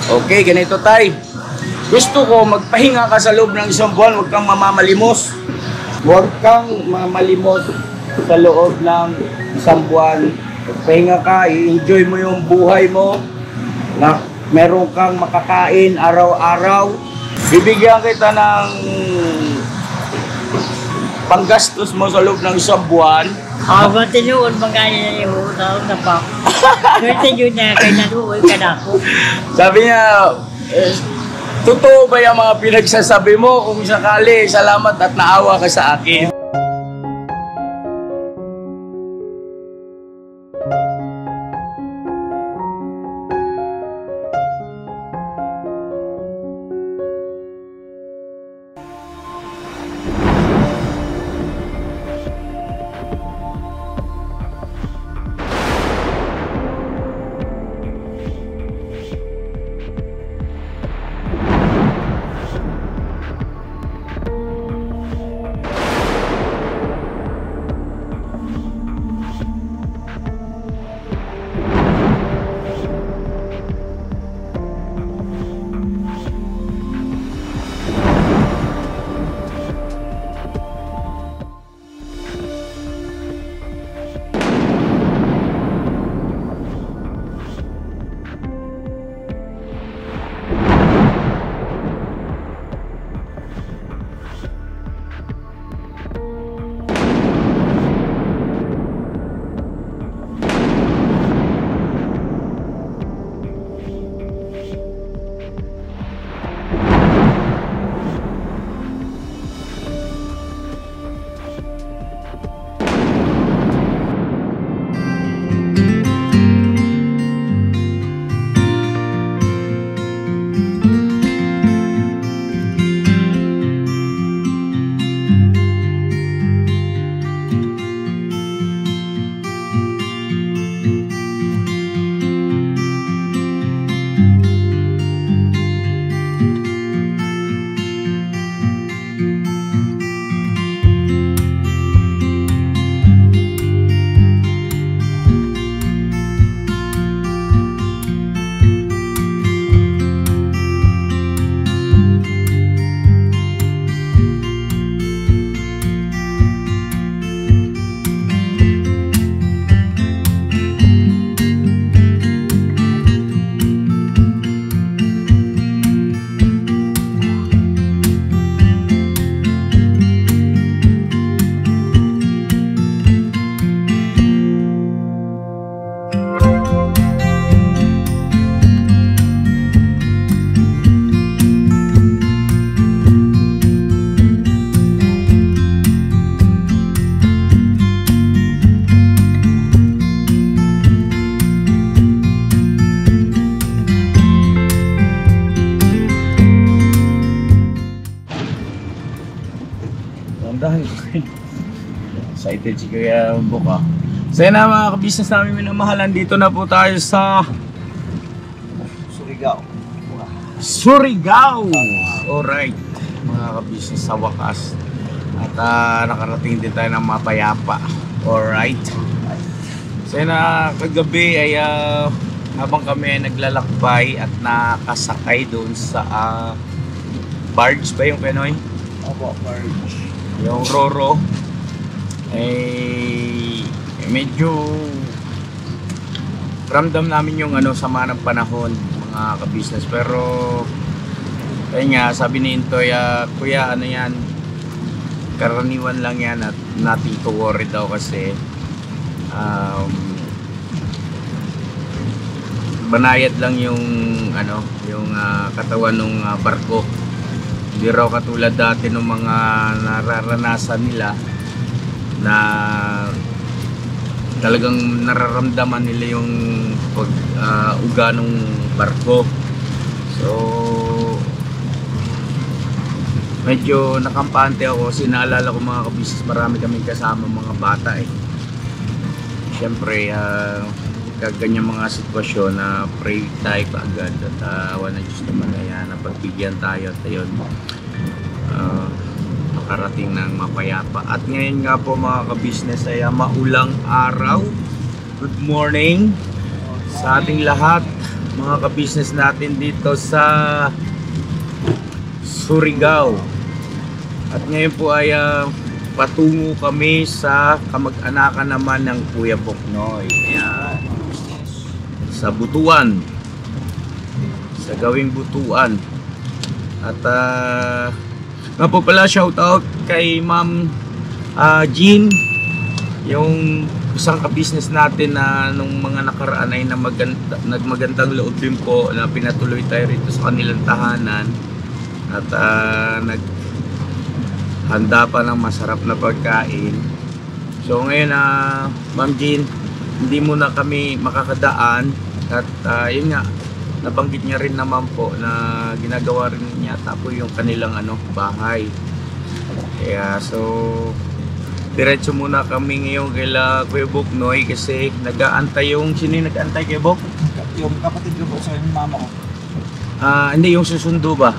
Okay, ganito tay. Gusto ko magpahinga ka sa loob ng isang buwan, huwag kang mamamalimos. Huwag kang mamalimos sa loob ng isang buwan. Magpahinga ka, i-enjoy mo yung buhay mo. Na meron kang makakain araw-araw. Bibigyan kita ng panggastos mo sa loob ng isang buwan. Habang tinuod mga niya yung taon na pa. Swerte yun niya kay naluoy ka na ako. Sabi niya, totoo ba yung mga pinagsasabi mo? Kung sakali, salamat at naawa ka sa akin. Excited si Kuya Buka. So yun na mga ka-business namin minamahalan, dito na po tayo sa Surigao. Alright mga ka-business, sa wakas. At nakarating din tayo ng mapayapa. Alright. So yun na, kagabi ay habang kami ay naglalakbay at nakasakay doon sa barge ba yung Penoy? Opo, barge. Yung Roro eh medyo ramdam namin yung sama ng panahon mga ka-business, pero ayun nga, sabi ni Intoy, kuya ano yan, karaniwan lang yan at nothing to worry daw kasi banayad lang yung katawan ng barko. Hindi raw katulad dati ng mga nararanasan nila na talagang nararamdaman nila yung uga ng barko. So medyo nakampante ako kasi naalala ko mga ka-business, marami kaming kasama mga bata Siyempre ganyan mga sitwasyon na pray tayo agad at awa na Diyos naman na pagbigyan tayo at ayun makarating ng mapayapa. At ngayon nga po mga ka-business ay maulang araw. Good morning sa ating lahat. mga ka-business natin dito sa Surigao. At ngayon po ay patungo kami sa kamag-anakan naman ng Kuya Boknoy. Ayan. Sa Butuan. Sa gawing Butuan. At nga po pala, shoutout kay Ma'am Jean, yung isang ka-business natin na nung mga nakaraan ay nagmagandang loob din po na pinatuloy tayo rito sa kanilang tahanan. At naghanda pa ng masarap na pagkain. So ngayon Ma'am Jean, hindi muna kami makakadaan. At yun nga, nabanggit niya rin naman po na ginagawa rin niya po yung kanilang bahay. Kaya so diretso muna kami ngayon kila Kuya Boknoy kasi nag-aantay yung sino yung nag-aantay kay Bok? Yung kapatid ko po sa yung mama ko. Hindi yung susundo ba?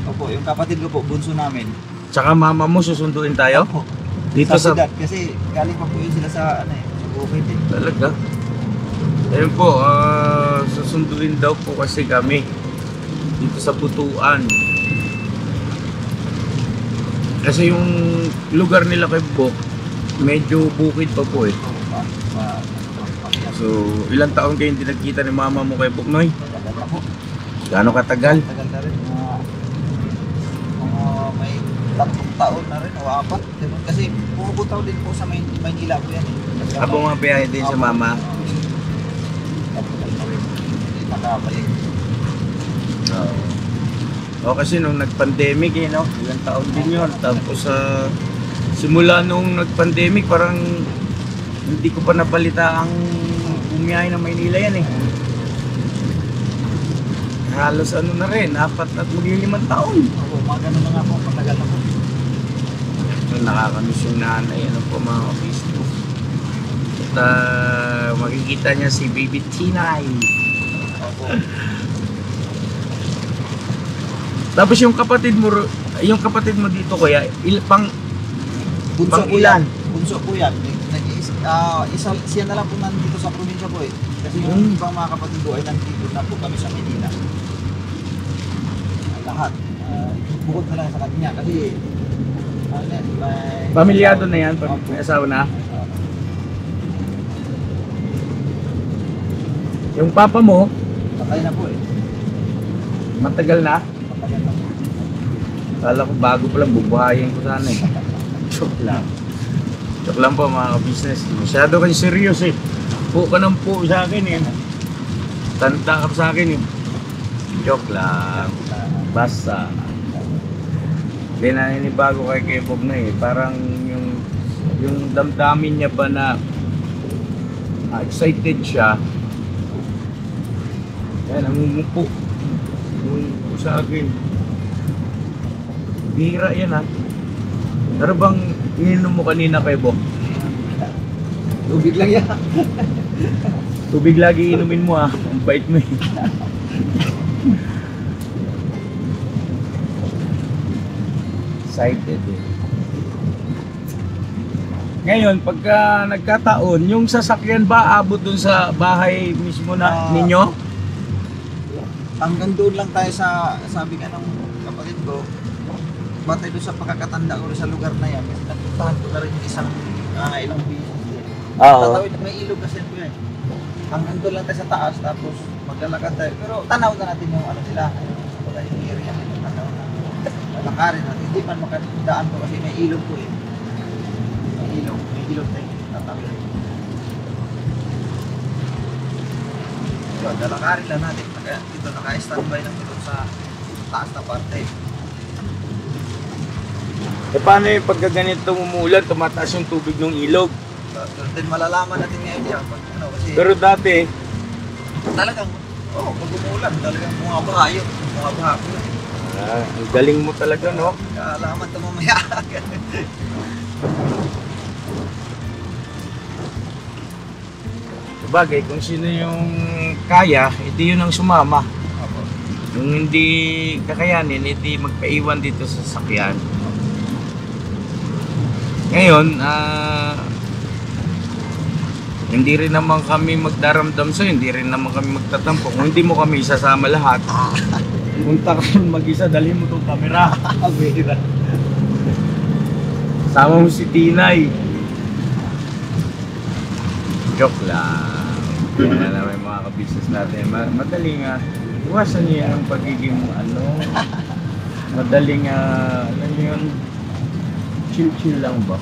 Opo, yung kapatid ko po, bunso namin. Tsaka mama mo susunduin tayo? Opo. Dito sa Ciudad, kasi galing pa po yun sila sa sa bukid eh. talaga? Ayun po, susunduin daw po kasi kami dito sa Butuan. Kasi yung lugar nila kay Bok, medyo bukid pa po eh. So, ilang taon kayo hindi nagkita ni mama mo kay Boknoy? Tagal na po. Gaano katagal? Tagal na rin. May 3 taon na rin o 4. Ganun. Kasi pumuputaw din po sa Maynila po yan eh. Abo mga biyahe din sa mama. Tagal na rin. Hindi nakabalik. O kasi nung nag-pandemic no? Ilang taon din yun. Tapos simula nung nag-pandemic parang hindi ko pa napalita ang bumiyahe ng Maynila yan eh. Halos na rin, 4 at mag-5 taon. Opo, mga ganun na nga po, matagal na po. So, nakakamiss yung nanay, po mga Facebook. At makikita niya si Baby Tinay. Opo. Tapos yung kapatid mo dito kuya, pang Bunso po ilan? yan. Bunso po yan. Siya na lang po nandito sa probinsya po eh. Kasi yung ibang mga kapatid ko ay nandito na po kami sa Manila. Lahat. Bukod na lang sa kanya kasi may... Pamilyado na yan, pag may asawa na. Yung papa mo, Patay na po eh. matagal na. Matagal na po. Kala ko bago pa lang, bubuhayin ko sana eh. Joke lang. Joke lang po mga business. Masyado kayo serious eh. Po ka ng po sa akin eh. Tanda ka sa akin eh. Joke lang. Basta. Hindi naninibago kay Bob na eh. Parang yung damdamin niya ba na excited siya. Yan, namumupo. Namumupo sa akin. Bihira yan ha. Pero bang ininom mo kanina kay Bob? Tubig lang yan. Tubig lagi inumin mo ha. Ang bait mo eh. Excited eh. Ngayon, pagka nagkataon, yung sasakyan ba abot dun sa bahay mismo na ninyo? Hanggang doon lang tayo sa sabi nga ng kapatid ko. Batay doon sa pagkakatanda ko sa lugar na yan. Kasi napuntahan ko na rin yung isang ilang business din. Tatawid may ilog kasi po yan. Hanggang doon lang tayo sa taas tapos maglalakad tayo. Pero tanaw na natin yung nila. Yung area nila. Tanaw na. Lalakarin natin. Hindi man makadaan ko kasi may ilog po eh. May ilog tayo. Tatawid. So, lalakarin lang natin. Dito naka-standby lang dito sa taas na parte. E paano yung pagka ganito umuulan, tumataas yung tubig ng ilog? Then malalaman natin ngayon yan. Kasi Pero dati, talagang, pag umuulan, talagang bumabaha yun. Bumabaha ko yun. ang galing mo talaga no? Kaalaman ito mamaya. Sabagay, kung sino yung kaya, hindi yun ang sumama. Yung hindi kakayanin, hindi magpaiwan dito sa sasakyan. Ngayon, Hindi rin naman kami magdaramdam sa'yo, hindi rin naman kami magtatampo. Kung hindi mo kami isasama lahat, punta ka mag-isa, dali mo itong camera. Sama mo si Tinay. Joke lang. Yan na naman yung mga ka-business natin. Madaling iwasan niyo ang pagiging madaling yun, chill lang ba?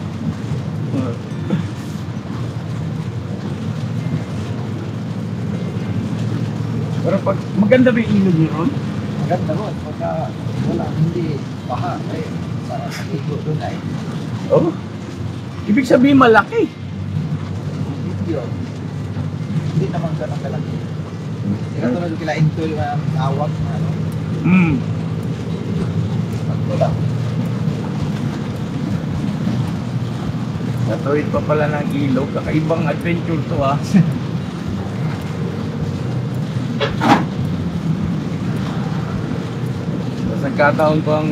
Pero pag maganda ba yung ilog niyo ron? Maganda ron. Pagka wala, hindi baha. Sa ito doon ay Oh. Ibig sabihin malaki. video. Hindi naman ganang kalaki. Hindi ka tulad kila Intol na awak na ano. Wala. Natuwid pa pala ng ilog. Kakaibang adventure to ha. Tapos nagkataon pang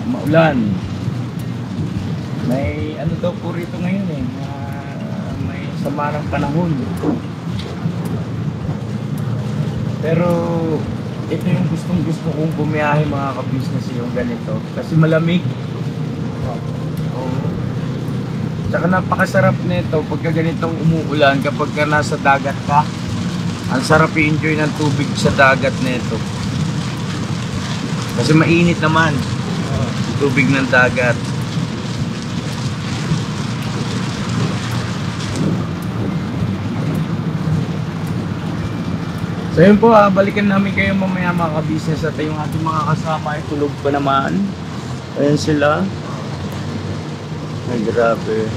maulan. May ano daw po rito ngayon eh. May sama ng panahon. Pero ito yung gusto kong bumiyahe mga ka-business yung ganito. Kasi malamig. Tsaka napakasarap nito pagka ganitong umuulan kapag ka nasa dagat ka. Ang sarap i-enjoy ng tubig sa dagat nito. Kasi mainit naman yung tubig ng dagat. So yun po, balikan namin kayo mamaya mga ka-business at yung ating mga kasama ay tulog pa naman. Ayan sila. Ay grabe.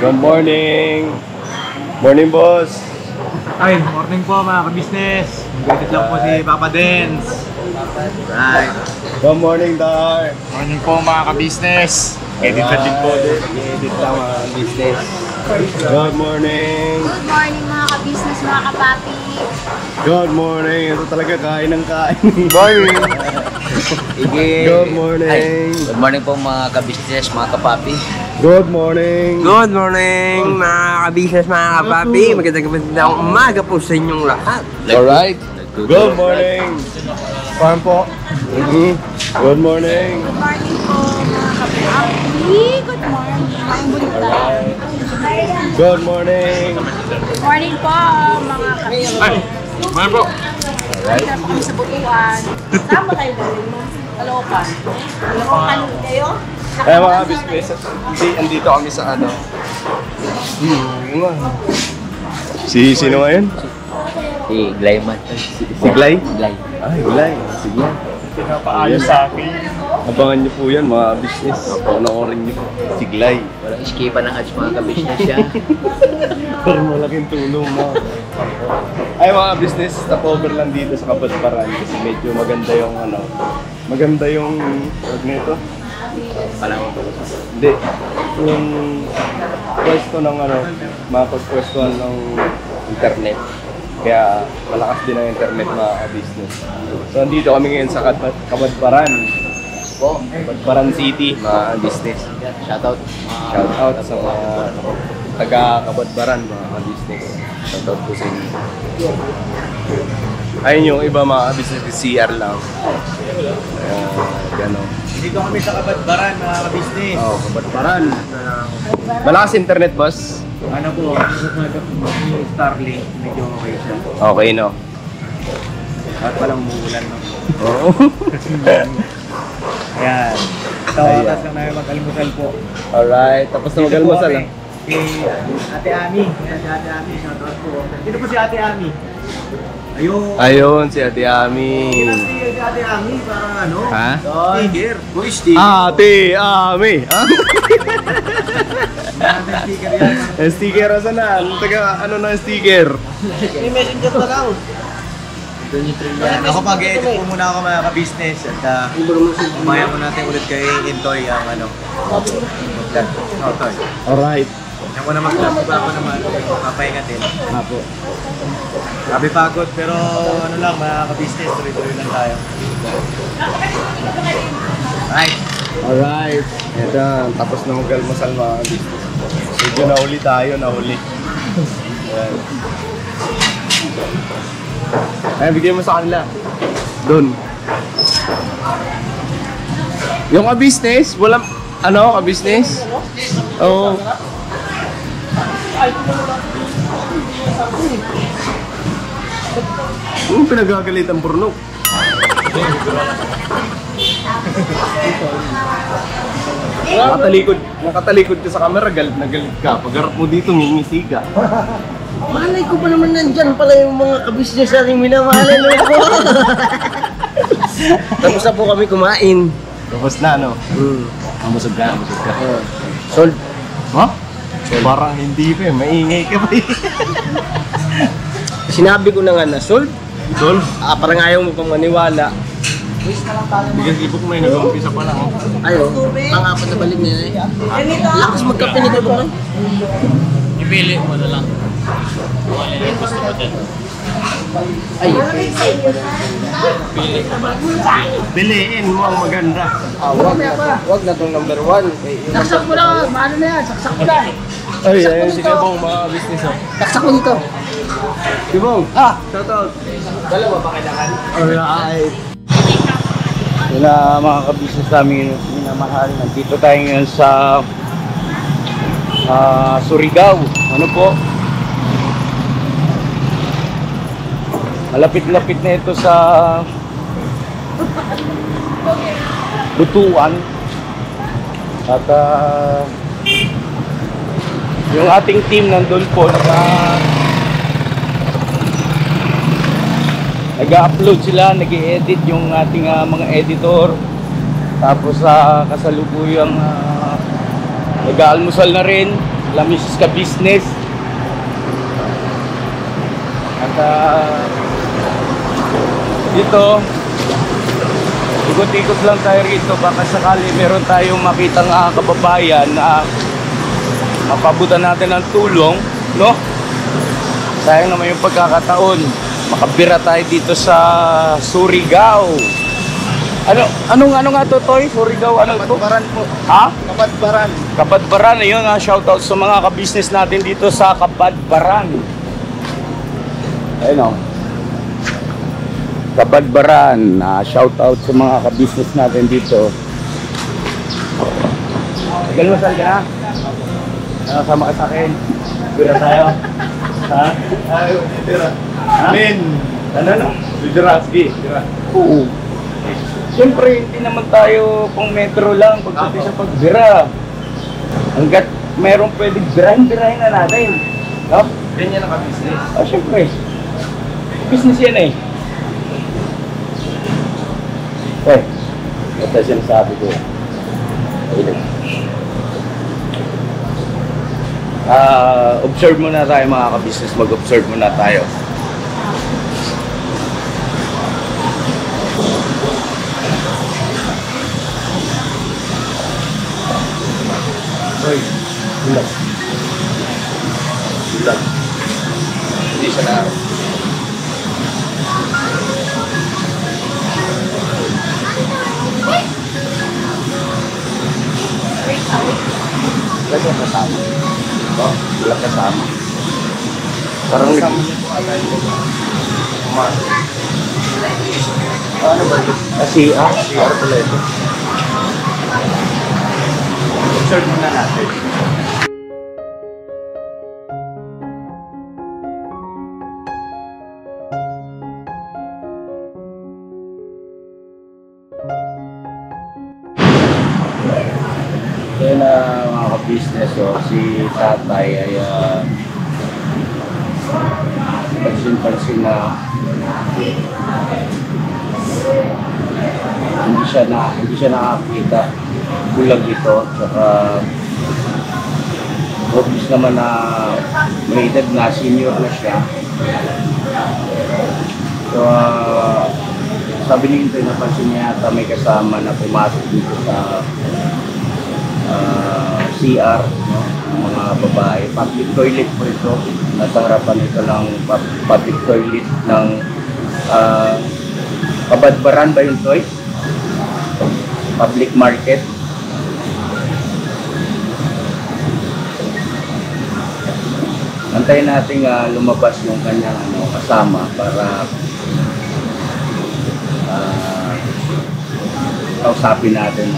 Good morning! Morning, boss! Ay, morning po mga ka-business. Galit lang po si Papa Dens. Right. Good morning, Dar! Morning po mga ka-business. Edit na din po. Edit lang mga business. Good morning! Good morning mga ka-business, mga kapapi. Good morning! Ito talaga kain ng kain. Morning! Good morning! Good morning po mga ka-business, mga kapapi. Good morning! Good morning mga ka-business, mga kapapi. Magandang umaga po sa inyong lahat. Alright! Good morning! Paano po? Good morning! Good morning po mga kapapi. Good morning. Ang bonita. Good morning! Good morning po mga kapapi. Morning po. Sarap po kami sa butuan. Saan ba kayo galing mo? Kalokan. Kalokan kayo? Eh mga business, andito kami sa ano. Sino ngayon? Si Glayman. Si Glay? Glay. Ay, Glay. Sige. Pinapaayos sa akin. Abangan niyo po yan mga business. Panoorin niyo po. Siglay. Walang iskipan ng ads mga ka-business yan. Pero malaking tulong mo. Ay mga business, stop-over lang dito sa Kabadbaran kasi medyo maganda yung maganda yung wag nito. Palang Hindi. Yung pwesto ng mapagpwestuhan ng internet. Kaya malakas din ang internet mga business. So andito kami ngayon sa Kabadbaran. Kabadbaran City, mga business. shoutout. Shoutout sa mga taga Kabadbaran, mga business. Shoutout po sa inyo. Ayun yung iba mga business, CR lang. Gano'n. Dito kami sa Kabadbaran, mga ka-business. Oh, Kabadbaran. Malakas internet, boss? Ano po, yung Starlink, medyo okay siya. Okay, no? At walang umuulan, no? Oo. Ayan. Tawatas lang namin mag-almusal po. Alright, tapos na mag-almusal ah. Si Ate Ami. Ayan, si Ate Ami. Shoutout po. Dito po si Ate Ami. Ayun. Ayun, si Ate Ami. Si Ate Ami, parang ano? Ha? Sticker. Uy, sticker. Ate Ami! Ha? Sticker yan. Yung sticker, asa na? Ano na yung sticker? May messenger na lang. Ako pag-edit po muna ako mga ka-business at umaya mo natin ulit kay Intoy ang Toy. Alright. Yan ko na mag-vlog ako naman, papahingatin. Apo. Grabe pagod pero ano lang mga ka-business, tuloy-tuloy lang tayo. Right. Alright. Ito, tapos na mag-almusal mga business. Medyo nahuli tayo, nahuli. Ayan. Ayan, bigyan mo sa kanila. Doon. Yung ka-business, walang, ka-business? Oo. Pinagagalit ang purnok. Nakatalikod ka sa camera, galit na galit ka. Pagharap mo dito, ngingisi ka. Malay ko pa naman nandyan pala yung mga kabisnes nating minamahalan ko. Tapos na po kami kumain. Tapos na, no? Busog ka. Sold. Ha? Parang hindi pa eh, maingay ka pa eh. Sinabi ko na nga na sold. Sol, Parang ayaw mo pang maniwala. bigas ibok mo eh, nag-umpisa pa lang. Ayaw, pang-apat na balik na yun Lakas magkape ni Ibok. Ipili mo na lang. Kung ano yung gusto mo dyan. Ay, Piliin mo ang maganda. wag na tong number 1. Saksak mo lang, maano na yan, saksak mo lang. Ay, ayun si Kebong, mga business oh. Saksak mo dito. Kebong, shoutout. Dalawa ba kailangan? Alright. Yun na mga kabisnes namin minamahal. Nandito tayo ngayon sa Surigao. Ano po? Malapit-lapit na ito sa Butuan. At yung ating team nandun po nag-upload sila, nag-edit yung ating mga editor. Tapos kasalukuyang nag-aalmusal na rin sila Mrs. Ka-Business. At dito ikot-ikot lang tayo rito, baka sakali meron tayong makitang kababayan na mapabutan natin ng tulong, no? Sayang naman yung pagkakataon, makabira tayo dito sa Surigao. Ano nga to, Toy? Surigao, ano to? Kabadbaran po. Ha? Kabadbaran. Kabadbaran, ayun nga, shoutout sa mga ka-business natin dito sa Kabadbaran. Ayun o. Kabadbaran, shoutout sa mga ka-business natin dito. Galmasal ka na? Sama ka sa akin. Bira tayo. Ha? Ay, tira. Amen. Ano na? Lideraski. Oo. Siyempre, hindi naman tayo pang metro lang pagdating sa pagbira. Hanggat mayroong pwedeng birahin na natin. No? Ganyan ang ka-business. Siyempre. Business yan eh. Ito sinasabi ko. Observe muna tayo mga ka-business. Mag-observe muna tayo. Bulag. Hindi siya na. Wala siya kasama. Wala kasama. Parang ano ba ito? CR pala ito. Observe muna natin. Kaya na mga ka-business, si tatay ay pansin-pansin na hindi siya nakakita. Bulag ito, saka obvious naman na may edad na, senior na siya. So, sabi ni Intoy, napansin niya yata may kasama na pumasok dito sa CR, no? Mga babae. Public toilet po ito. Nasa harapan ito ng public toilet ng Kabadbaran ba yun, Toy? Public market. Antayin natin lumabas yung kanyang kasama para kausapin natin.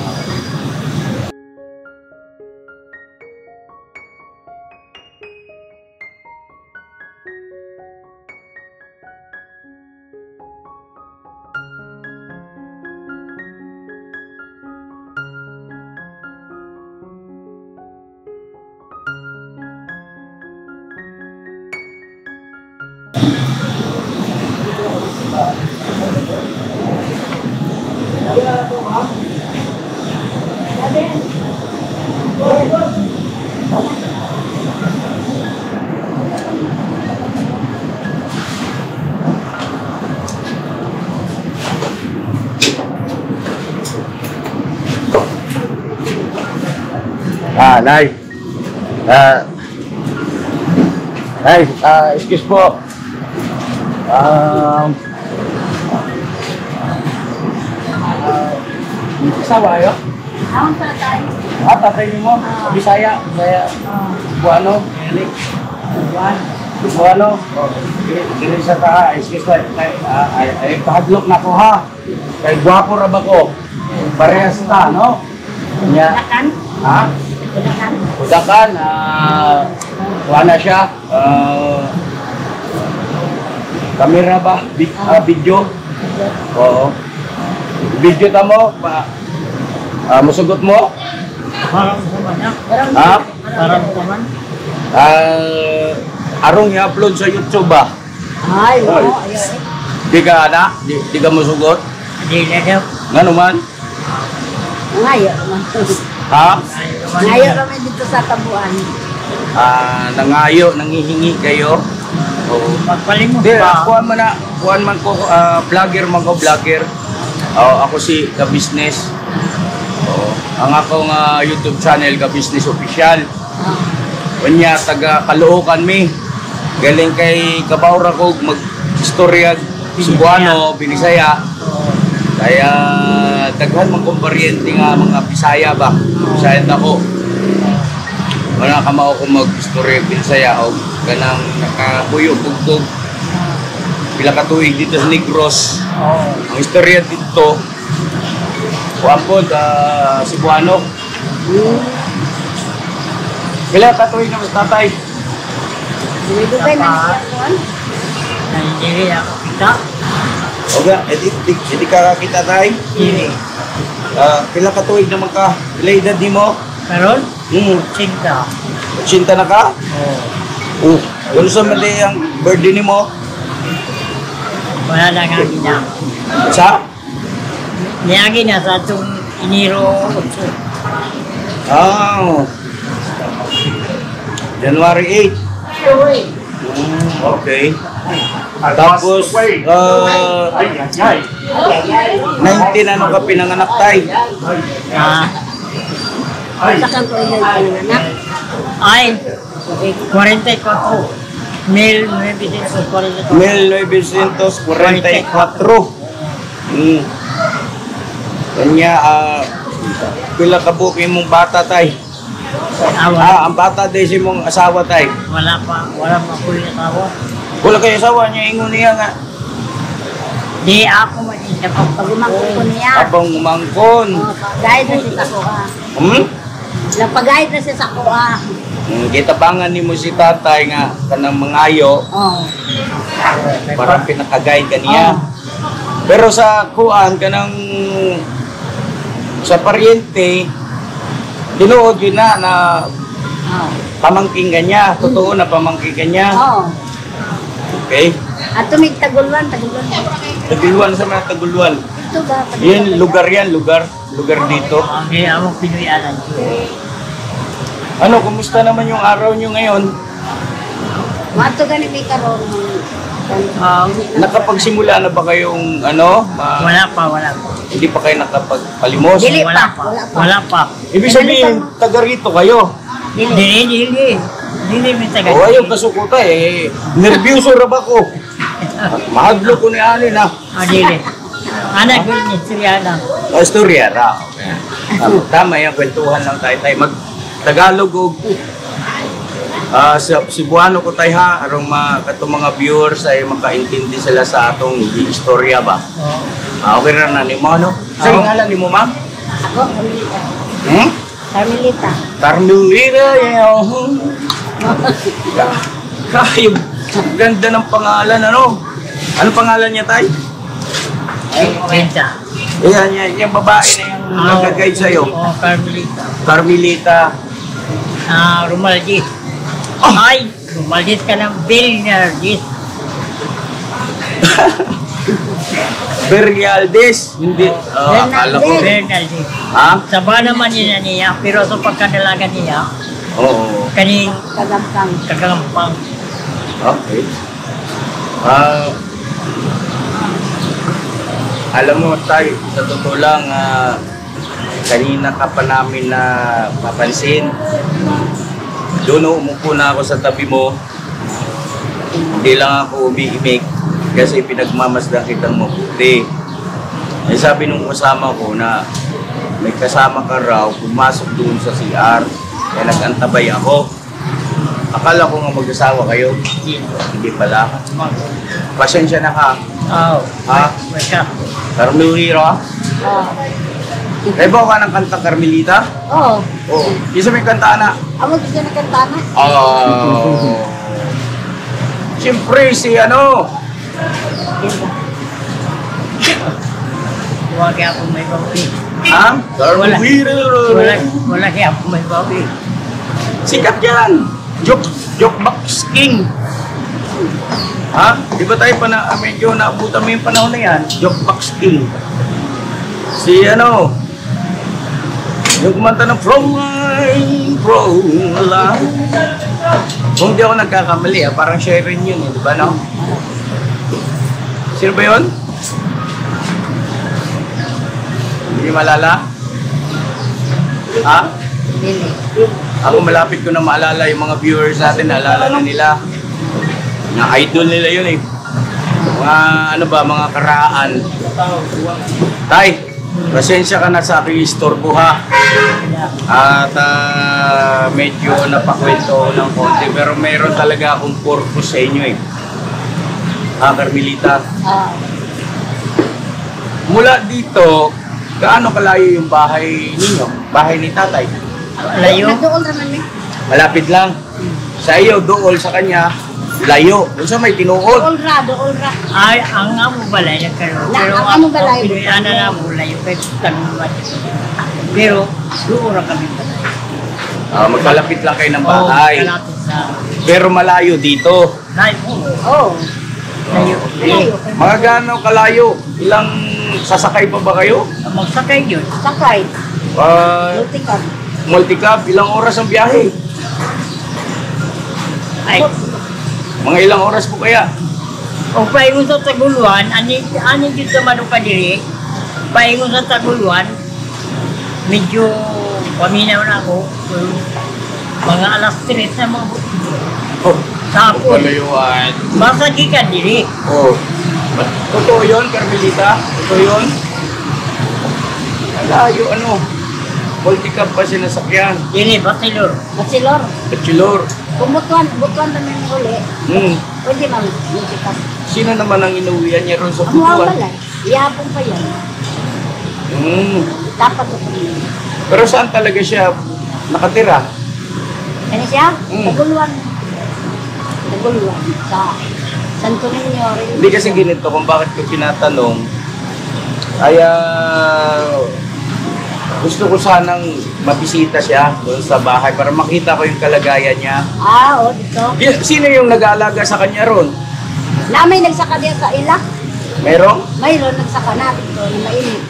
Nay. Excuse po. Kasawa kayo? Ang tatay. Tatay mo? Bisaya. Buano? Buano? Dili sa taha. Excuse me. Ay, pahadlok na ko ha. Kay gwapo ra ba ko? Parehas ta, no? Kudakan? Ha? Kudakan? Kudakan. Wala siya. Kamera ba? Video? Oo. Video ta mo? Musugot mo? Parang naman na. Ha? Parang naman. Arong i-upload sa YouTube ba? Ay, oo. Di ka na? Di ka musugot? Hindi na daw. Nga naman? Ngayo naman. Ha? Ngayo kami dito sa Tabuan. Nangayo, nangihingi kayo? Oo. Magpalimos Di, pa. kuhan man ko, vlogger man ko, vlogger. Ako si Ka-Business. Ang akong YouTube channel, Ka-Business Official. Kanya, taga Caloocan mi. Galing kay Kabawra ko mag-istorya Cebuano, Binisaya. Kaya daghan man kong paryente nga mga Bisaya ba. Bisaya ako. Wala ka mao kung mag-istorya Binisaya o kanang nakabuyo-bugtog. Pila ka tuig dito sa Negros. Ang istorya dito, kuwampod, Cebuano. Pila ka tuig na mas tatay? Dito kayo nangyayari. Hindi ako kita. Oga, edi ka kita tay? Hindi. Pila ka tuig na magka-pila edad ni mo? Karon? Cinta. 80 na ka? Oo. Kung sa mali ang birthday ni mo? Wala na nga gina. Sa? Niyagi na sa itong Enero 8. Oh. January 8. Okay. Tapos, 19 ano ka pinanganak tay? Saan ko yung anak? Ay, 44. 1944. 1944. Kanya, pila ka buki mong bata tay? Ang bata din si mong asawa tay? Wala pa po yung asawa. Wala kayo asawa niya, ingon niya nga. Di ako mag-isa pa. Pag-umangkon ko niya. Abang umangkon. Gayad na siya sa kuha. Napagayad na siya sa kuha. Kitabangan ni mo si tatay nga kanang mangayo. Oo. Parang pinaka-guide ka niya. Pero sa kuan kanang sa paryente, tinuod yun na pamangking ka niya. Totoo na pamangking ka niya. Oo. Okay. At tumig Tagulwan. Tagulwan sa mga Tagulwan. Ito ba? Lugar dito. Hindi ako pinuyanan. Ano, kumusta naman yung araw nyo ngayon? Mato gani may karon. Nakapagsimula na ba kayong ano? Wala pa. Hindi pa kayo nakapagpalimos? Dili Wala pa. Wala pa. Ibig sabihin, taga rito kayo. Dili. May taga. O ayaw kasukuta eh. Nervyoso ra ba ko? Mahadlo ko ni Alin ha. Dili. Anak ko ni Siriana. Istorya ra. Okay. Tama yan, kwentuhan lang tayo. Mag-Tagalog o sa Cebuano ko tayo ha. Arong mga viewers ay makaintindi sila sa atong istorya ba? Okay na na ni mo, ano? Saan ngalan ni mo, ma'am? Ako, Carmelita. Carmelita. Carmelita, Kayo, ganda ng pangalan, ano? Anong pangalan niya, tay? Quinta. Yan, yung babae na yung nag-guide sa'yo. Carmelita. Carmelita. Romaldis. Ay, Romaldis ka ng Bernardis. Berialdes. Hindi. Akala ko. Bernardis. Ha? Saba naman niya, pero sa pagkanalaga niya, Oo. kaning Kagampang. kagampang. Okay. Alam mo, tay, sa totoo lang, kanina ka pa namin na papansin. Doon umupo na ako sa tabi mo. Hindi lang ako umiimik kasi pinagmamasdan kitang mabuti. Eh, sabi nung kasama ko na may kasama ka raw, pumasok doon sa CR. Kaya nag-antabay ako. Akala ko nga mag-asawa kayo. Hindi pala. Pasensya na ka. Ha? Carmelita? Rebo ka ng kanta Carmelita? Oo. Oo. Isa may kanta na. Amo gusto na kantana. Siyempre si ano? Huwag kaya po may bawi. Ha? Carmelita. Wala kaya po may bawi. Sikat yan. Jokebox King. Ha? Di ba tayo medyo naabutan mo yung panahon na yan? Jokebox King. Si ano? Yung kumanta ng From Love. Kung di ako nagkakamali, parang Sharon yun, di ba, no? Sino ba yun? Hindi malala? Ha? Dili. Ako malapit ko na maalala yung mga viewers natin, naalala na nila. Na idol nila yun eh. Mga ano ba, mga karaan. Tay, pasensya ka na sa aking istorbo ha. At medyo napakwento ng konti. Pero meron talaga akong purpose sa inyo eh. Ha, Carmelita? Mula dito, gaano kalayo yung bahay ninyo? Bahay ni tatay? Layo. Nagdoon naman eh. Malapit lang. Sa iyo, dool sa kanya, layo. Kung sa may tinuod. Dool ra. Ay, ang amo balay nagkaroon. Pero Ang amo balay. Pinuyana na mo, layo. Pero, doon na kami balay. Magkalapit lang kayo ng bahay. Kalapit sa... Pero malayo dito. Layo. Oo. Layo. Layo. Mga gaano kalayo? Ilang Sasakay pa ba kayo? Magsakay yun. Sakay. Multicab. Multicab, ilang oras ang biyahe? Ay, Mga ilang oras po kaya? o paingon sa Taguluan, ani dito manong kadiri, paingon sa Taguluan, medyo paminaw na ako, mga alas 3 na mga Oh, tapon. palayuan. Basta gikan diri. Oh. Totoo yun, Carmelita? Totoo yun? Alayo, ano? Multicab pa sinasakyan. Diri, Basilor. Basilor. Bachelor. Kung butuan namin yung uli, pwede man multicab. Sino naman ang inuwian niya ron sa Ang mga butuan? balay, ihapon pa yan. Dapat ito kami. Pero saan talaga siya nakatira? Ano siya? Mm. Taguluan. Taguluan. Sa Santo Niño. Hindi kasi ganito kung bakit ko tinatanong. Ay, gusto ko sanang mabisita siya doon sa bahay para makita ko yung kalagayan niya. Oo, dito. Sino yung nag-aalaga sa kanya ron? Na may nagsaka diya sa ila. Merong? Mayroon nagsaka na dito na mainit.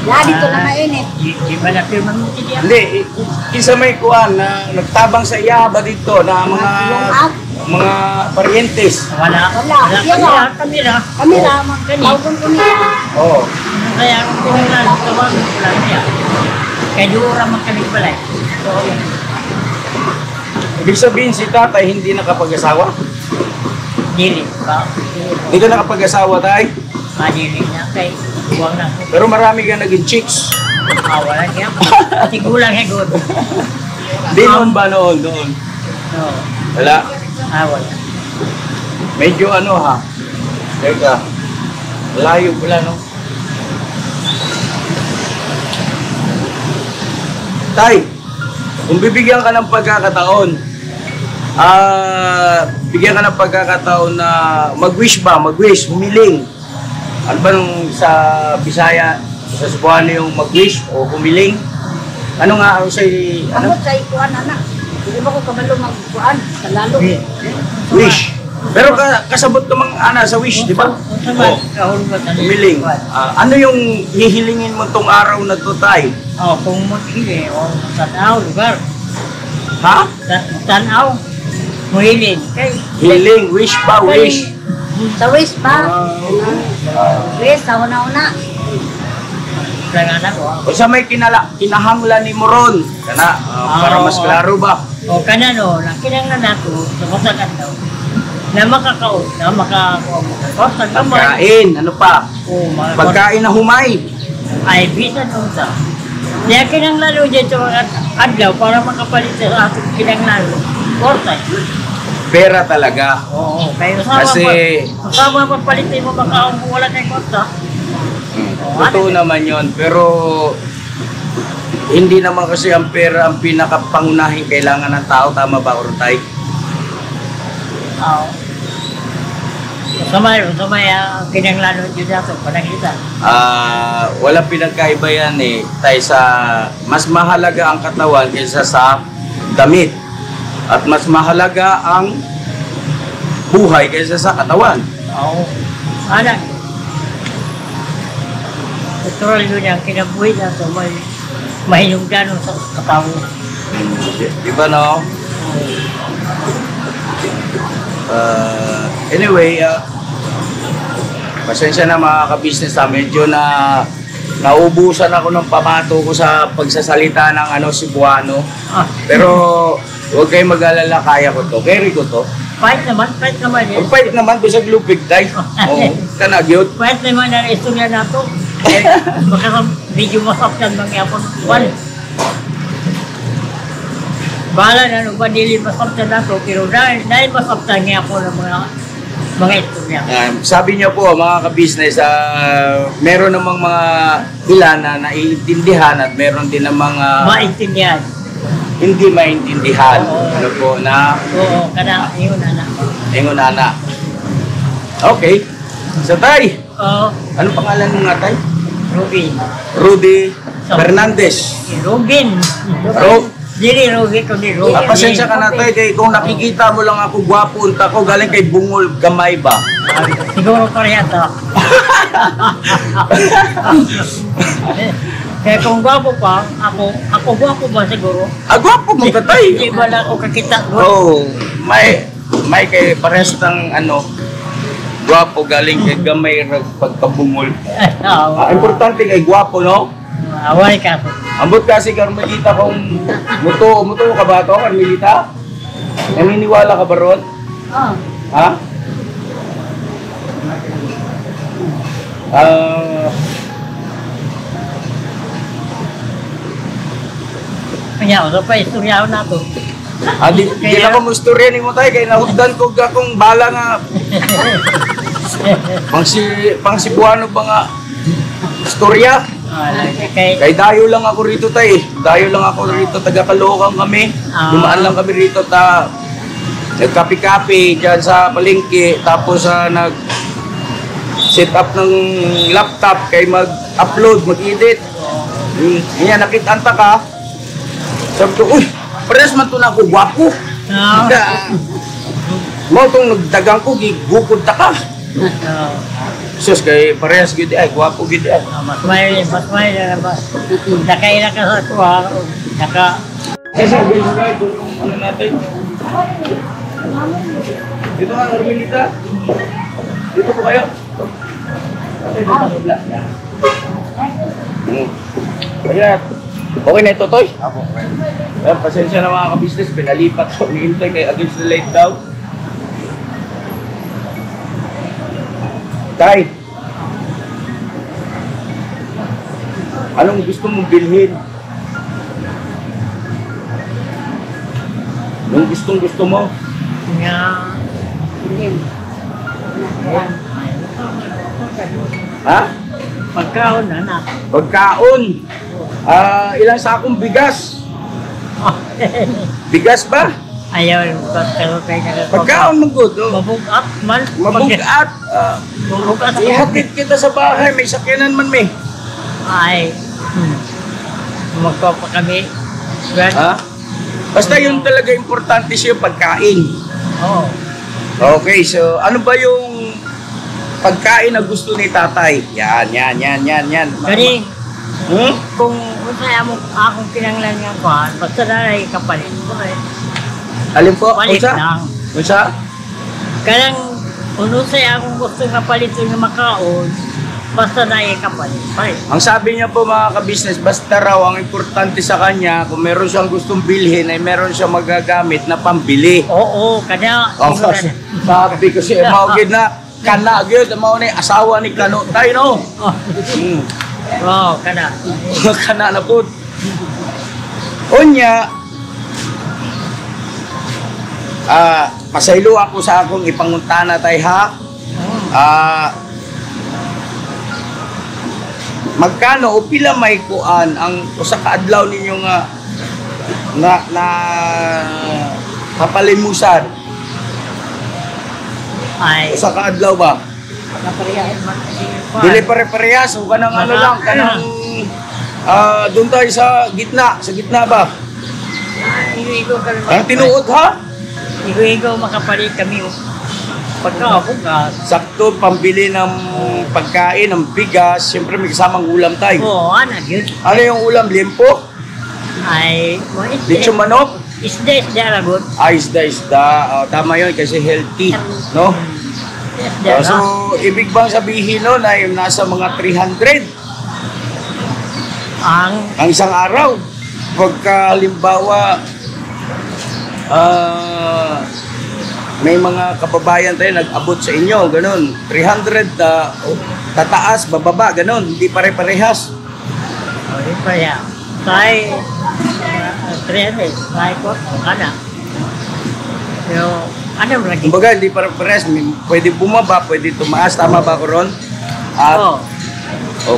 Na dito na mainit. Di ba na firma mo siya? Hindi, isa may kuwan na nagtabang sa iya ba dito na mga parientes. Wala. Wala. Kamera. Kamera. Kami lamang. Tawag ko niya. Oo. Kaya kung pinaglan, tawag ko lang niya. Kaya di oras man kami pala. So, yun. Ibig sabihin si tatay hindi nakapag-asawa? Dili. Ba? Hindi ka nakapag-asawa, tay? Madili na kay buwang na. Pero marami ka naging chicks. Wala niya. Kasi gulang higod. Hindi noon ba noon? Noon. No. Wala. Wala. Medyo ano ha. Teka. Layo pala no. Tay, kung bibigyan ka ng pagkakataon, bigyan ka ng pagkakataon na mag-wish ba? Mag-wish, humiling. Ano ba nung sa Bisaya, sa Cebuano yung mag-wish o humiling? Ano nga ang say, Ano ano? sa ikuan anak? Hindi ba ko kabalo magkuan? Sa lalo. Wish. Pero kasabot namang ana sa wish, di ba? Oh, humiling. Ano yung hihilingin mo tong araw na to, tay? Kung mag-hili, o tanaw, lugar. Ha? Tanaw. Muhilin. Kay, Hiling, wish pa, wish. Sa wish pa. Wish, sa una-una. Langanan ko. O sa may kinahanglan ni Moron. Kana, para mas klaro ba? O kanano, nakinanglan nato, sa masagan daw. Na makakaot, na makakaot. Pagkain, ano pa? O, Pagkain na humay. ay bisan unsa. Kaya kinanglalo dyan sa mga adlaw para makapalit sa ating kinanglalo. Kortay. Pera talaga. Oo, kayo Kasi- pa palitin mo makaong kung wala kay korta. Totoo naman yon. Pero hindi naman kasi ang pera ang pinakapangunahing kailangan ng tao. Tama ba, Ortay? Oo. Samay kinanglalo dyan nato, panakita. Walang pinagkaiba yan eh. Tay sa mas mahalaga ang katawan kaysa sa damit. At mas mahalaga ang buhay kaysa sa katawan. Oo. Anak. Natural yun yung kinabuhi nato, may mahinungdan sa katao. Di ba no? Anyway, pasensya na mga ka-business na medyo naubusan ako ng pamato ko sa pagsasalita ng Cebuano. Pero huwag kayong mag-alala, kaya ko to. Carry ko to. Fight naman eh. Ang fight naman ko sa lupig, tay. Oo, kanagyot. Fight naman ang istorya nato. Baka sa video masaktan mangyapon. One. Bahala na nung dili masaktan nato, pero dahil masaktan niya po ng mga istorya. Sabi niyo po, mga ka-business, meron namang mga ilan na naiintindihan at meron din namang Maintindihan. hindi maintindihan. Ano po na Oo, kana, yun anak. ingon na. Okay. Sa tay, Oo, ano pangalan mo nga tay? Rubin. Rudy Fernandez. Rubin. Dili rugi ko di rugi. Pasensya ka na tayo, kay kung nakikita mo lang ako gwapo, unta ko galing kay Bungol Gamay ba? Siguro pareha to. Kaya kung gwapo pa, ako gwapo ba siguro? Gwapo mo ka Hindi tayo. ba na ako kakita? Oh, may kay pares ng gwapo galing kay Gamay pagkabungol. Importante kay gwapo, no? Away ka. Ambot kasi Carmelita kung muto ka ba ito, Carmelita? Naniniwala ka ba ron? Ha? Kanya, so pa istoryaw na to. Di na ko mo istorya ni mo tayo, kaya nahugdan ko akong bala nga. Pang Cebuano ba nga istorya? Kay dayo lang ako rito tayo. Dayo lang ako rito, taga Caloocan kami. Dumaan lang kami rito nagkapi-kapi dyan sa palengke. Tapos nag-set up ng laptop kay mag-upload, mag-edit. Ngayon, nakitanta ka. Sabi ko, uy, pares man to na ako, gwapo. Mo itong nagdagang ko, gigukod ta ka. Sus, kay parehas gudi ay, gwapo gudi ay. Mas may na ba? Nakaila ka sa tuwa. Kasi subscribe ano natin. Dito nga, Carmelita. Dito po kayo. Kaya, okay na ito, Toy? Ako. Kaya, pasensya na mga ka-business, pinalipat ko. Nihintay kay against the light daw. Tay, anong gusto mong bilhin? Anong gusto mo? Nga. Ha? Pagkaon na. Pagkaon. Ilang sakong bigas? Bigas ba? Ayaw, pagkaon. Pagkaon mo good. Oh. Mabugat man. Mabugat. Mabugat. Ihatid kita sa bahay. May sakyanan man may. Ay. Magpapa kami. Ha? Basta yun talaga importante siya pagkain. Oo. Okay, so ano ba yung pagkain na gusto ni tatay? Yan. Gani, kung usaya mo akong pinanglan nga ko, basta na kapalit. Alin po? Palit Unsa? lang. Unsa? Kanang unusay akong gusto kapalit yung makaon, basta na kapalit. Palit. Ang sabi niya po mga ka-business, basta raw ang importante sa kanya, kung meron siyang gustong bilhin, ay meron siyang magagamit na pambili. Oo, kanya. Sabi ko siya, maugid na, kana, gyud, mao ni asawa ni Kano tayo, no? Oo, kana. Kana na po. Unya, pasaylo ako sa akong ipanguntana tayo, ha? Magkano o pila may kuan ang usa ka adlaw ninyo nga na kapalimusan? Ay, Usa ka adlaw ba? naparehaan man. Dili pare-parehas o kanang ano lang, kanang doon tayo sa gitna ba? Igo ka naman. Ang tinuod ha? Igo makapalit kami. Pagkabugas. Sakto pambili ng pagkain, ng bigas, siyempre may kasamang ulam tayo. Oo, anak yun. Ano yung ulam? Limpo? Ay, Lechon manok? isda ragot. Isda. Tama yun kasi healthy, no? Isda So, ibig bang sabihin nun ay nasa mga 300 ang isang araw? Pagka halimbawa, may mga kababayan tayo nag-abot sa inyo, ganun. 300, tataas, bababa, ganun. Hindi pare-parehas. Hindi pa yan. Tay, 300. Tay ko, ana. Pero, ano mo lagi? Kumbaga, hindi pare-parehas. Pwede bumaba, pwede tumaas. Tama ba ko ron? Oo.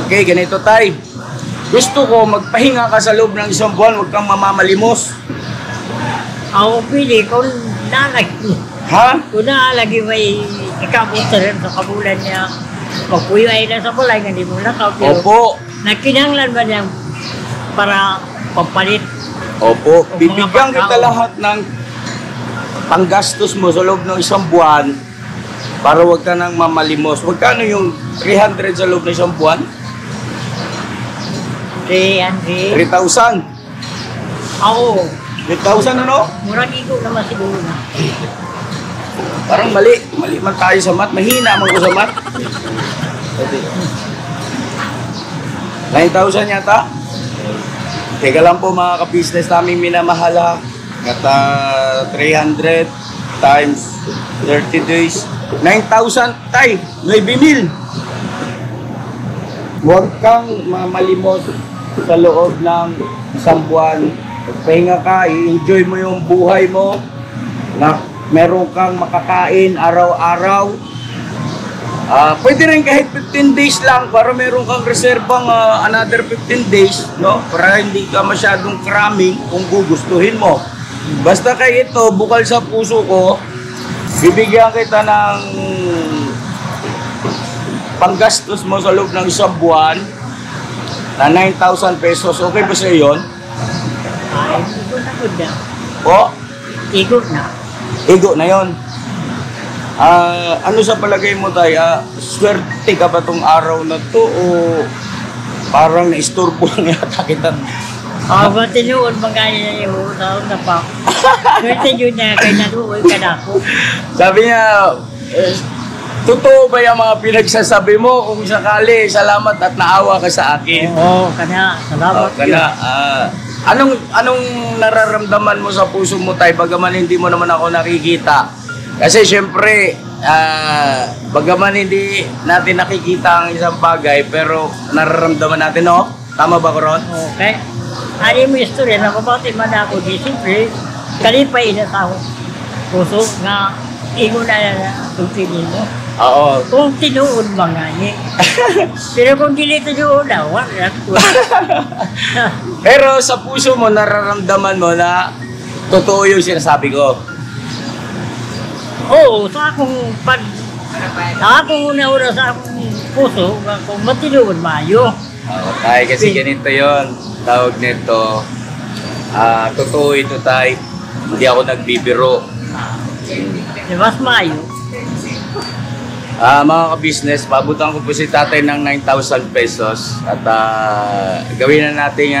Okay, ganito tayo. Gusto ko magpahinga ka sa loob ng isang buwan, huwag kang mamamalimos. Ako pili, kung nalagi. Ha? Kung nalagi may ikabuta rin sa kabulan niya. Magpuyo ay nasa bulay, hindi mo nakaw. Pero Opo. nakinanglan ba niya para pampalit? Opo, mga bibigyan kita pagkaon. lahat ng panggastos mo sa loob ng isang buwan para wag ka nang mamalimos. Magkano yung 300 sa loob ng isang buwan? 300. 3,000. Ako, 3,000 ano? murag iko naman siguro na. Parang mali. Mali man tayo sa math. Mahina man ko sa math. 9,000 yata? Teka lang po mga ka-business namin minamahal ha. At 300 times 30 days. 9,000 tay. 9,000. Huwag kang mamalimos sa loob ng isang buwan. Pahinga ka, i-enjoy mo yung buhay mo. Na meron kang makakain araw-araw. Pwede rin kahit 15 days lang para meron kang reserbang another 15 days, no? Para hindi ka masyadong cramming kung gugustuhin mo. Basta kay ito, bukal sa puso ko, bibigyan kita ng panggastos mo sa loob ng isang buwan na 9,000 pesos. Okay ba sa yun? Ay, ikot na good na. O? Ikot na. Igo na yun. Ano sa palagay mo tayo? Swerte ka ba tong araw na to o parang naisturbo lang yata kita? Ba tinuod magkano na yung taon na pa. Swerte yun na kay naluoy ka na ako. Sabi niya, totoo ba yung mga pinagsasabi mo? Kung sakali, salamat at naawa ka sa akin. Oo, kana. Salamat yun. Anong nararamdaman mo sa puso mo tayo bagaman hindi mo naman ako nakikita? Kasi syempre, bagaman hindi natin nakikita ang isang bagay, pero nararamdaman natin, no? Tama ba ko ron? Okay. Ano mo istorya na kapatid man ako di siyempre, kalipay na tao. Puso nga, ingo na tugtinin mo. Oo. Kung tinuod mga ni. Pero kung dili tinuod na, wala. Pero sa puso mo, nararamdaman mo na totoo yung sinasabi ko. Oo, sa akong una-una sa akong puso, kung matinuod mayo. Oo, tayo kasi ganito yon tawag nito. Totoo ito tayo. Hindi ako nagbibiro. Mas mayo. Mga ka-business, pabutan ko po si tatay ng 9,000 pesos at gawin na natin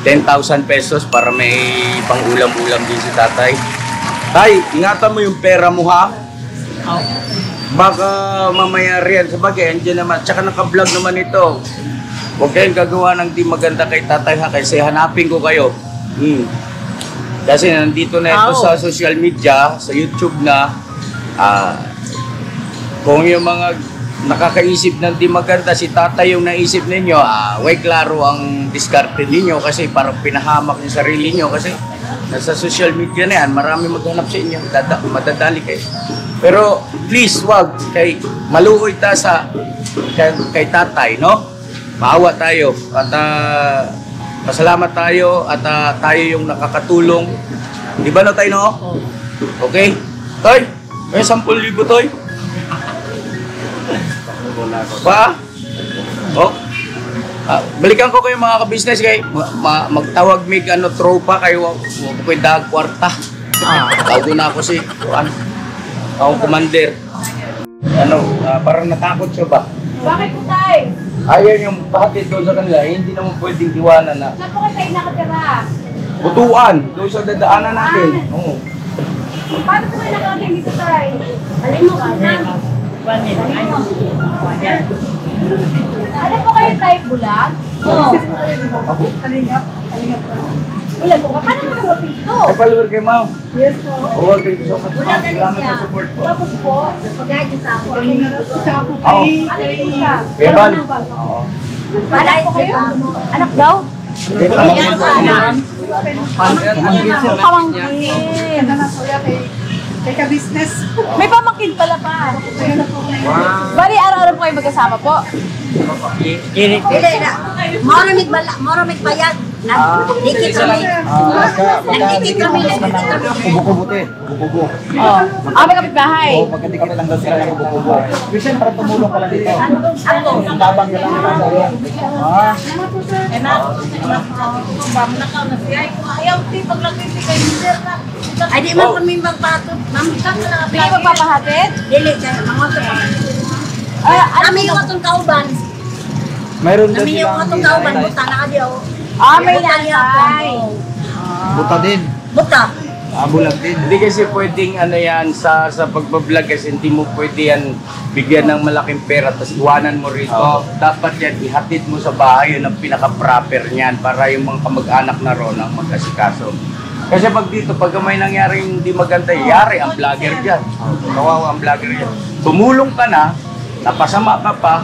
10,000 pesos para may pang-ulam-ulam din si tatay. Tay, ingatan mo yung pera mo ha. Baka mamaya riyan, sabagay, andyan naman. Tsaka naka-vlog naman ito. Huwag kayong gagawa ng di maganda kay tatay ha, kasi hanapin ko kayo. Kasi nandito na ito sa social media, sa YouTube na, kung yung mga nakakaisip ng di maganda, si tatay yung naisip ninyo, way klaro ang diskarte ninyo kasi parang pinahamak yung sarili nyo kasi nasa social media na yan, marami maghanap sa inyo, madadali kayo. Pero please, wag, kay maluoy ta sa kay tatay, no? Maawa tayo at pasalamat tayo at tayo yung nakakatulong. Di ba no tayo, no? Okay? Toy, may 10,000 toy. Pa? Oh. Balikan ko kayo mga ka-business kay magtawag mig tropa kayo ko dag kwarta. Tawag na ako si ako commander. Parang natakot siya ba? Bakit po tayo? Ayaw yung pahatid doon sa kanila, hindi naman pwedeng iwanan na. Saan po kayo tayo nakatira? Butuan, doon sa dadaanan natin. Oo. Paano po kayo nakakagin dito tayo? Alin mo ka? Ano po kayo tayo bulag? Oo. Ilan po ka? Paano mo nagwapin ito? Ay, follower kay ma'am. Yes po. Oo, thank you so much. Bulag na rin Salamat siya. sa support po. Tapos po, pagkain niya sa ako. Oo. Ano po siya? Evan. Oo. Anak po kayo? Anak daw? Anak po. Pamangkin. Kay ka-business. May pamangkin pala pa. Bali, araw-araw po kayo magkasama po. Dili. Maraming bayad. Dikit kami. Nagdikit kami. Kubo-kubo te. Kubo-kubo. Oh. May kapitbahay. Oo, magkadikit lang daw sila ng kubo-kubo. Kasi para tumulong ka lang dito. Ako. Ang tabang ka lang nila sa iyo. Ay, di man kami magpatod. Bigay magpapahatid? Dili, kaya mga ito. Kami yung atong kauban. Mayroon daw Kami yung silang atong kauban. Buta na ka diyo. May lanay. buta din. Buta. Bulag din. Hindi kasi pwedeng ano yan sa pagbablog kasi hindi mo pwede yan bigyan ng malaking pera tapos iwanan mo rito. Dapat yan ihatid mo sa bahay, yun ang pinaka-proper niyan para yung mga kamag-anak na ron ang magkasikaso. Kasi pag dito, pag may nangyaring hindi maganda, yari ang vlogger dyan. Kawawa ang vlogger dyan. Tumulong ka na, napasama ka pa.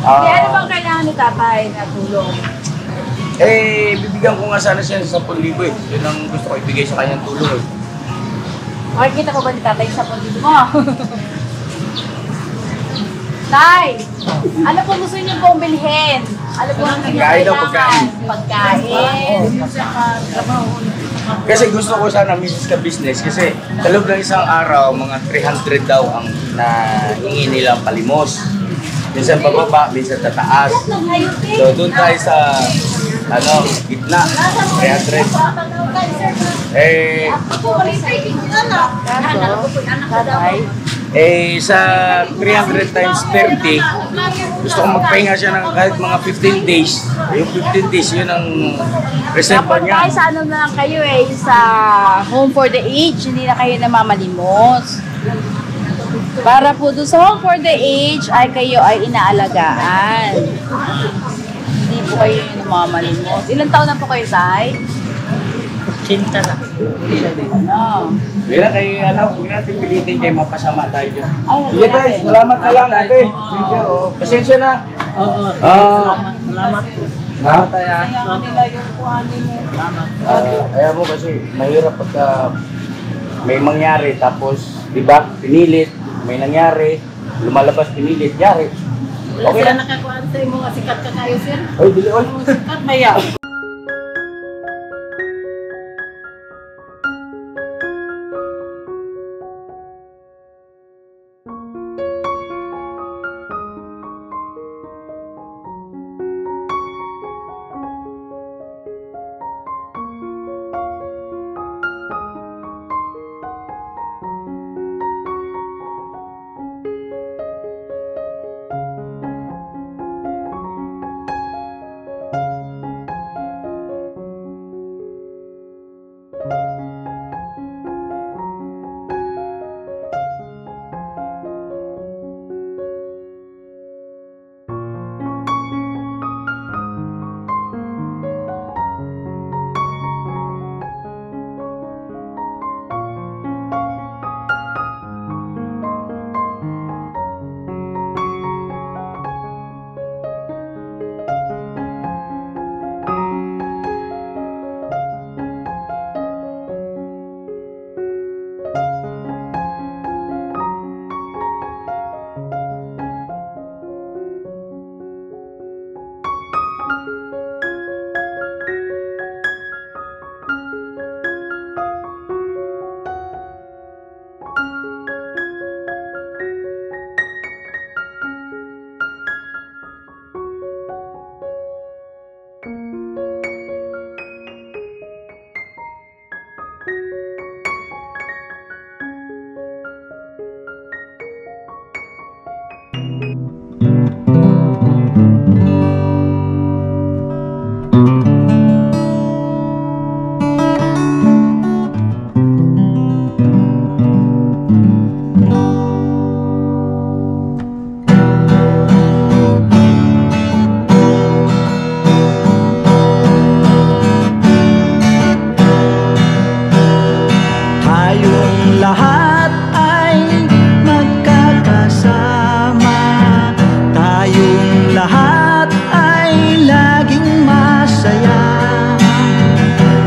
Kaya ano bang kailangan ni tatay na tulong? Bibigyan ko nga sana siya sa 10,000 eh. Yun ang gusto ko ibigay sa kanyang tulong eh. Makikita ko ba ni tatay sa pagdito mo? Tay, ano po gusto niyo pong bilhin? Ano po ang Pagkain daw, kailangan? Pagkain. Kasi gusto ko sana misis ka business kasi sa loob ng isang araw, mga 300 daw ang nahingi nilang palimos. Minsan bababa, minsan tataas. So doon tayo sa gitna, 300. Sa 300 times 30, gusto ko magpahinga siya ng kahit mga 15 days. Yung 15 days, yun ang reserva Dapat niya. tayo sa ano na lang kayo sa Home for the Aged, hindi na kayo namamalimos. Para po doon sa Home for the Aged ay kayo ay inaalagaan. Hindi po kayo namamalimos. Ilang taon na po kayo, Tay? Cinta na. Ano? Kaya huwag natin pilitin kayo mapasama tayo dyan. Ay, Sige guys, salamat na lang ate. Pasensya na. Oo. Ah. Salamat po. Ha? Kaya nila yung kuhanin mo. Ayaw mo kasi mahirap pagka may mangyari tapos, di ba, pinilit, may nangyari, lumalabas pinilit, yari. Okay lang. Nakakuhaan sa'yo mga sikat ka kayo, sir. Oy, dili oy. Sikat maya.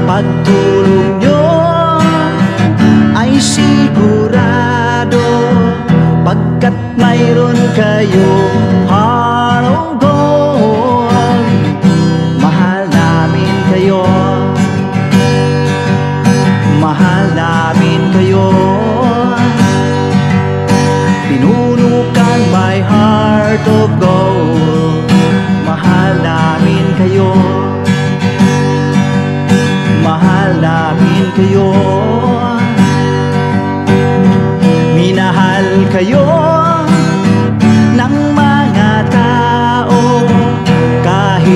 Pagtulong nyo ay sigurado pagkat mayroon kayo heart of gold. Mahal namin kayo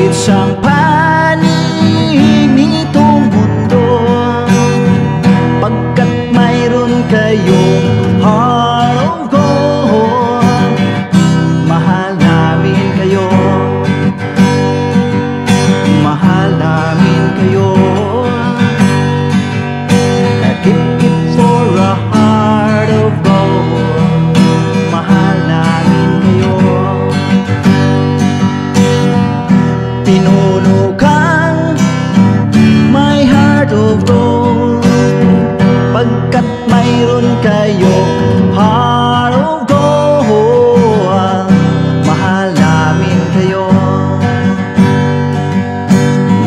kahit sang panig nitong mundo, pagkat mayroon kayong heart of gold. Mahal namin kayo, mahal namin kayo. Keep it for a heart of gold. Mahal namin kayo. Pinuno kang my heart of gold, pagkat mayroon kayo heart of gold. Mahal namin kayo,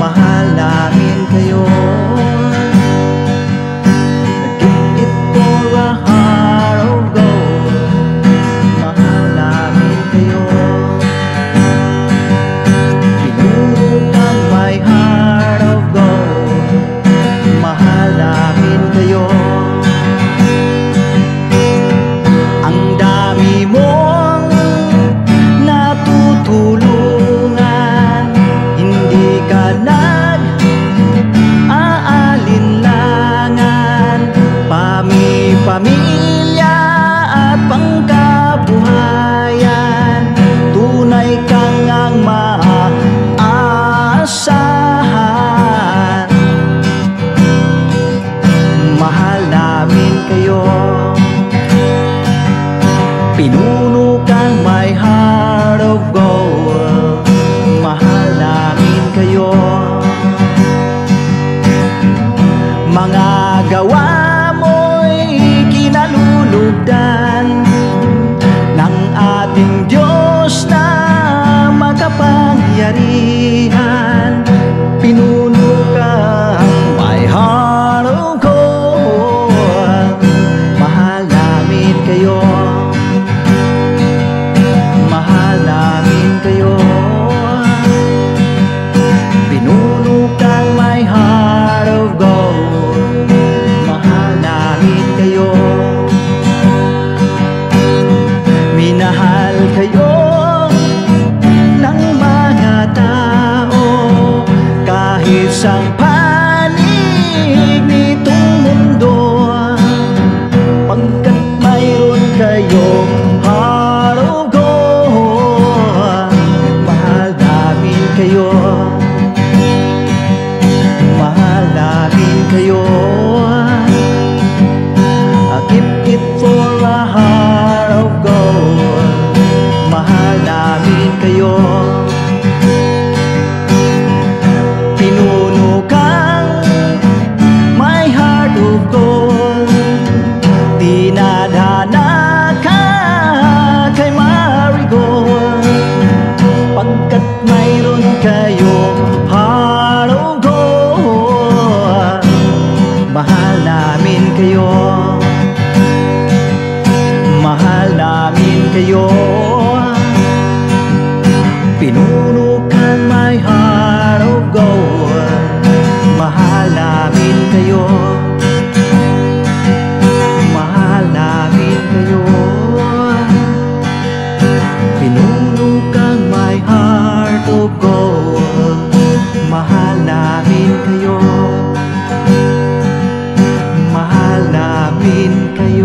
mahal namin kayo. Give it for a heart of gold. Mahal namin kayo. Pinuno kang my heart of gold. Mahal namin kayo. Ang dami mong natutulungan, hindi ka nag-aalinlangan. Pamilya at pangkabuhayan, tunay kang ang maaasahan. Mahal namin kayo. Pinuno kang my heart of gold. Mahal namin kayo. Mga gawa mo'y kinalulugdan ng ating Diyos na makapangyarihan. Pinuno kang my heart of gold. Mahal namin kayo, mahal namin kayo. Pinuno kang my heart of gold. Mahal namin kayo. Minahal kayo ng mga tao, kahit sang panig nitong mundo, pagkat mayroon kayong heart of gold. Mahal namin kayo, mahal namin kayo. Keep it for a heart of gold. Mahal namin kayo. Pinuno kang my heart of gold. Dinadhana ka kay Marigold, pagkat mayroon kayong heart of gold. Mahal namin kayo, mahal namin kayo. Pinuno kang my heart of gold. Mahal namin kayo, mahal namin kayo. Pinuno kang my heart of gold. Mahal namin kayo, mahal namin kayo.